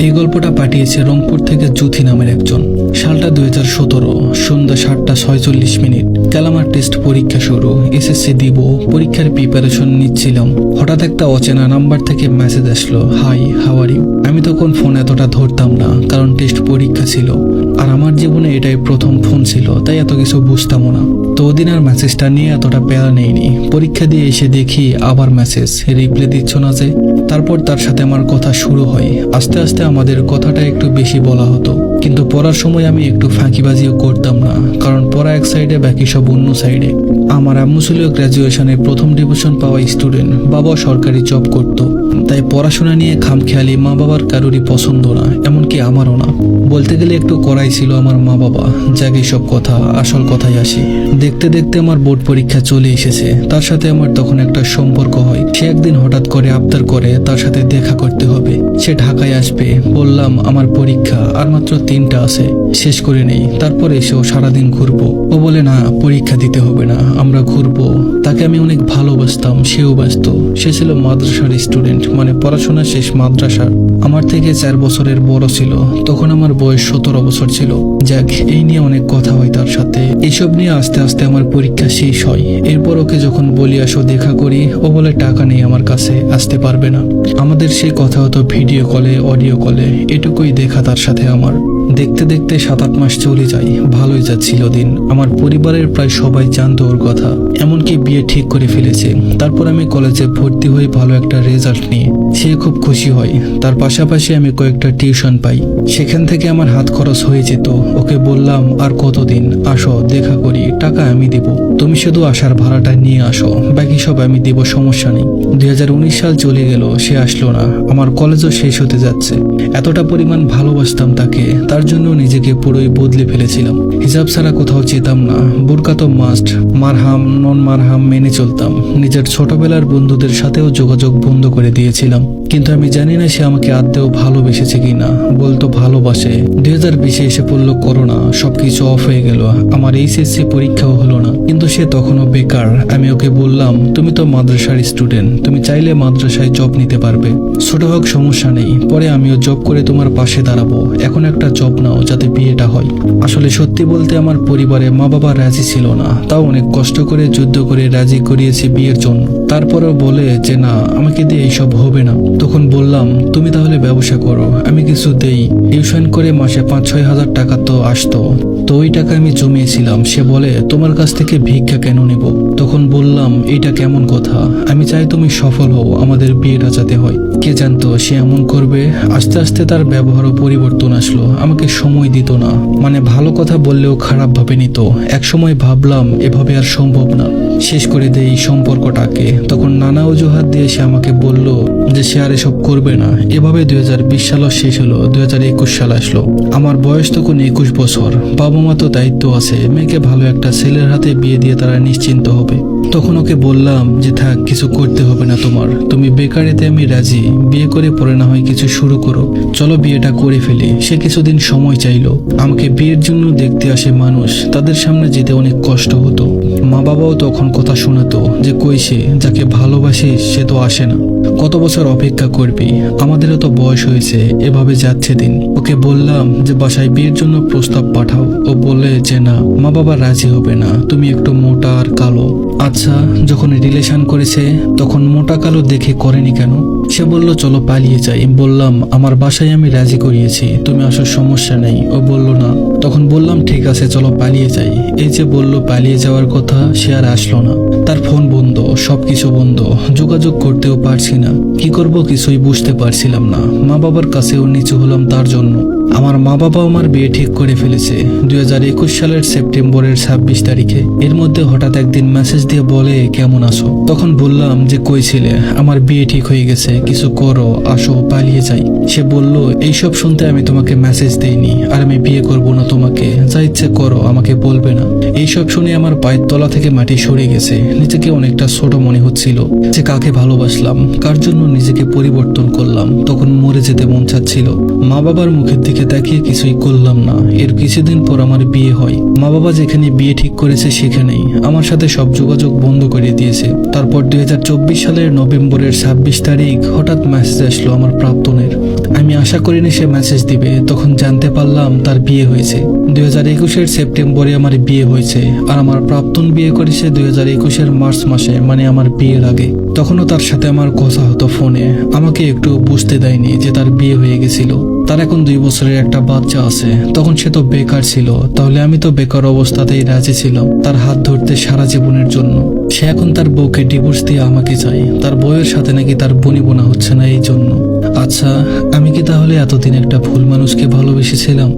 এই গল্পটা পাঠিয়েছে রংপুর থেকে জুথি নামের একজন। সালটা 2017, সন্ধ্যা 7:46। ক্যালামার টেস্ট পরীক্ষা শুরু, এসএসসি দিব, পরীক্ষার প্রিপারেশন নিচ্ছিলাম। হঠাৎ একটা অচেনা নাম্বার থেকে মেসেজ আসলো, হাই হাউ আর ইউ। আমি তখন ফোন এতটা ধরতাম না, কারণ টেস্ট পরীক্ষা ছিল আর আমার জীবনে এটাই প্রথম ফোন ছিল, তাই এত কিছু বুঝতামও না। তো ওদিন আর মেসেজটা নিয়ে এতটা প্যারা নেইনি। পরীক্ষা দিয়ে এসে দেখি আবার মেসেজ, রিপ্লাই দিচ্ছ না যে। তারপর তার সাথে আমার কথা শুরু হয়। আস্তে আস্তে আমাদের কথাটা একটু বেশি বলা হতো, কিন্তু পড়ার সময় আমি একটু ফাঁকিবাজিও করতাম না, কারণ পড়া এক সাইডে, বাকি সব অন্য সাইডে। আমার আম্মু ছিল গ্র্যাজুয়েশনে প্রথম ডিভিশন পাওয়া স্টুডেন্ট, বাবা সরকারি জব করত, তাই পড়াশোনা নিয়ে খামখেয়ালি মা বাবার কারোরই পছন্দ না, এমনকি আমারও না। বলতে গেলে একটু কড়াই ছিল আমার মা বাবা। যাকে সব কথা, আসল কথায় আসি। দেখতে দেখতে আমার বোর্ড পরীক্ষা চলে এসেছে। তার সাথে আমার তখন একটা সম্পর্ক হয়। সে একদিন হঠাৎ করে আবদার করে তার সাথে দেখা করতে হবে, সে ঢাকায় আসবে। বললাম আমার পরীক্ষা আর মাত্র 3টা আছে, শেষ করে নেই, তারপর এসেও সারাদিন ঘুরবো। ও বলে না, পরীক্ষা দিতে হবে না, আমরা ঘুরবো। তাকে আমি অনেক ভালোবাসতাম, সেও ব্যস্ত। সে ছিল মাদ্রাসার স্টুডেন্ট, মানে পড়াশোনা শেষ মাদ্রাসার। আমার থেকে 4 বছরের বড় ছিল। তখন আমার বয়স 17 বছর ছিল। যাক, এই নিয়ে অনেক কথা হয় তার সাথে। এইসব নিয়ে আস্তে আস্তে আমার পরীক্ষা শেষ হয়। এরপর ওকে যখন বলি আসো দেখা করি, ও বলে টাকা নেই আমার কাছে, আসতে পারবে না। আমাদের সেই কথা হতো ভিডিও কলে, অডিও কলে, এটুকুই দেখা তার সাথে আমার। দেখতে দেখতে 7-8 মাস চলে যায়। ভালোই যাচ্ছিল দিন। আমার পরিবারের প্রায় সবাই জানতো ওর কথা, এমনকি বিয়ে ঠিক করে ফেলেছে। তারপর আমি কলেজে ভর্তি হই ভালো একটা রেজাল্ট নিয়ে। সে খুব খুশি হয়। তার পাশাপাশি আমি কয়েকটা টিউশন পাই, সেখান থেকে আমার হাত খরচ হয়ে যেত। ওকে বললাম আর কতদিন, আসো দেখা করি, টাকা আমি দিব, তুমি শুধু আসার ভাড়াটা নিয়ে আসো, বাকি সব আমি দিব, সমস্যা নেই। 2019 সাল চলে গেল, সে আসলো না। আমার কলেজও শেষ হতে যাচ্ছে। এতটা পরিমাণ ভালোবাসতাম তাকে, তার জন্য নিজেকে পুরোই বদলে ফেলেছিলাম। হিসাব ছাড়া কোথাও যেতাম না, বোরকা তো মাস্ট, মারহাম নন মারহাম মেনে চলতাম। নিজের ছোটবেলার বন্ধুদের সাথেও যোগাযোগ বন্ধ করে দিয়েছিলাম, কিন্তু আমি জানি না সে আমাকে আদতেও ভালোবেসেছে কিনা। বলতো ভালোবাসে। 2020-এ এসে পড়লো করোনা, সবকিছু অফ হয়ে গেল। আমার এইচএসসি পরীক্ষাও হলো না, কিন্তু সে তখনও বেকার। আমি ওকে বললাম, তুমি তো মাদ্রাসার স্টুডেন্ট, তুমি চাইলে মাদ্রাসায় জব নিতে পারবে, ছোট হোক সমস্যা নেই, পরে আমিও জব করে তোমার পাশে দাঁড়াবো। এখন একটা জব নাও, যাতে বিয়েটা হয়। আসলে সত্যি বলতে আমার পরিবারে মা বাবা রাজি ছিল না, তাও অনেক কষ্ট করে যুদ্ধ করে রাজি করিয়েছি বিয়ের জন্য। তারপরেও বলে যে না, আমাকে দিয়ে এইসব হবে না। তখন বললাম, তুমি তাহলে ব্যবসা করো, আমি কিছু দেই। টিউশন করে মাসে 5-6 হাজার টাকা তো আসতো, তো ওই টাকা আমি জমিয়েছিলাম। সে বলে, তোমার কাছ থেকে ভিক্ষা কেন নেব? তখন বললাম, এইটা কেমন কথা? আমি চাই তুমি সফল হও, আমাদের বিয়েটা যাতে হয়। কে জানতো সে এমন করবে। আস্তে আস্তে তার ব্যবহারও পরিবর্তন আসলো। আমাকে সময় দিত না, মানে ভালো কথা বললেও খারাপ ভাবে নিত। একসময় ভাবলাম এভাবে আর সম্ভব না, শেষ করে দেই সম্পর্কটাকে। তখন নানা অজুহাত দিয়ে সে আমাকে বলল যে সে আর এসব করবে না। এভাবে 2020 সালও শেষ হলো, 2021 সাল আসলো। আমার বয়স তখন 21 বছর। বাবা মা তো দায়িত্ব আছে, মেয়েকে ভালো একটা ছেলের হাতে বিয়ে দিয়ে তারা নিশ্চিন্ত হবে। তখন ওকে বললাম যে থাক, কিছু করতে হবে না তোমার, তুমি বেকারিতে আমি রাজি, বিয়ে করে পরে না হয় কিছু শুরু করো, চলো বিয়েটা করে ফেলি। সে কিছুদিন সময় চাইলো। আমাকে বিয়ের জন্য দেখতে আসে মানুষ, তাদের সামনে যেতে অনেক কষ্ট হতো। মা বাবাও তখন কথা শোনাতো যে কইছে, যাকে ভালোবাসিস সে তো আসে না, কত বছর অপেক্ষা করবি, আমাদেরও তো বয়স হয়েছে। এভাবে যাচ্ছে দিন। ওকে বললাম যে বাসায় বিয়ের জন্য প্রস্তাব পাঠাও। ও বলে যে না, মা বাবা রাজি হবে না, তুমি একটু মোটা আর কালো। আচ্ছা, যখন রিলেশন করেছে তখন মোটা কালো দেখে করেনি কেন? সে বলল চলো পালিয়ে যাই। বললাম আমার বাসায় আমি রাজি করিয়েছি, তুমি আসার সমস্যা নেই। ও বলল না। তখন বললাম ঠিক আছে, চলো পালিয়ে যাই। এই যে বললো পালিয়ে যাওয়ার কথা, সে আর আসলো না। তার ফোন বন্ধ, সবকিছু বন্ধ, যোগাযোগ করতেও পারছি না। কি করব কিছুই বুঝতে পারছিলাম না। মা বাবার কাছেও নিচু হলাম তার জন্য। আমার মা বাবা আমার বিয়ে ঠিক করে ফেলেছে 2021 সালের সেপ্টেম্বরের 26 তারিখে। এর মধ্যে হঠাৎ একদিন মেসেজ দিয়ে বলে কেমন আছো? তখন বললাম যে কই ছিলে, আমার বিয়ে ঠিক হয়ে গেছে, কিছু করো, আসো পালিয়ে যাই। সে বলল এইসব শুনতে আমি তোমাকে মেসেজ দেইনি, আর আমি বিয়ে করব না তোমাকে, যা ইচ্ছে করো, আমাকে বলবে না। এইসব শুনে আমার পায়ের তলা থেকে মাটি সরে গেছে। নিজেকে অনেকটা ছোট মনে হচ্ছিল যে কাকে ভালোবাসলাম, কার জন্য নিজেকে পরিবর্তন করলাম। তখন মরে যেতে মন চাচ্ছিল। মা বাবার মুখের দিকে দিকে তাকিয়ে কিছুই করলাম না। এর কিছুদিন পর আমার বিয়ে হয়। মা বাবা যেখানে বিয়ে ঠিক করেছে সেখানেই আমার সাথে সব যোগাযোগ বন্ধ করে দিয়েছে। তারপর 2024 সালের নভেম্বরের 26 তারিখ হঠাৎ মেসেজ আসলো আমার প্রাক্তনের। আমি আশা করিনি সে মেসেজ দিবে, তখন জানতে পারলাম তার বিয়ে হয়েছে। 2021-এর সেপ্টেম্বরে আমার বিয়ে হয়েছে, আর আমার প্রাক্তন বিয়ে করেছে 2021-এর মার্চ মাসে, মানে আমার বিয়ের আগে। তখনও তার সাথে আমার কথা হতো ফোনে। আমাকে একটু বুঝতে দেয়নি যে তার বিয়ে হয়ে গেছিল। তার এখন 2 বছরের একটা বাচ্চা আছে। তখন সে তো বেকার ছিল, তাহলে আমি তো বেকার অবস্থাতেই রাজি ছিলাম তার হাত ধরতে সারা জীবনের জন্য। সে এখন তার বউকে ডিভোর্স দিয়ে আমাকে চাই। তার বউয়ের সাথে নাকি তার বনিবনা হচ্ছে না, এই জন্য। আচ্ছা, আমি কি তাহলে এতদিন একটা ভুল মানুষকে ভালোবেসেছিলাম?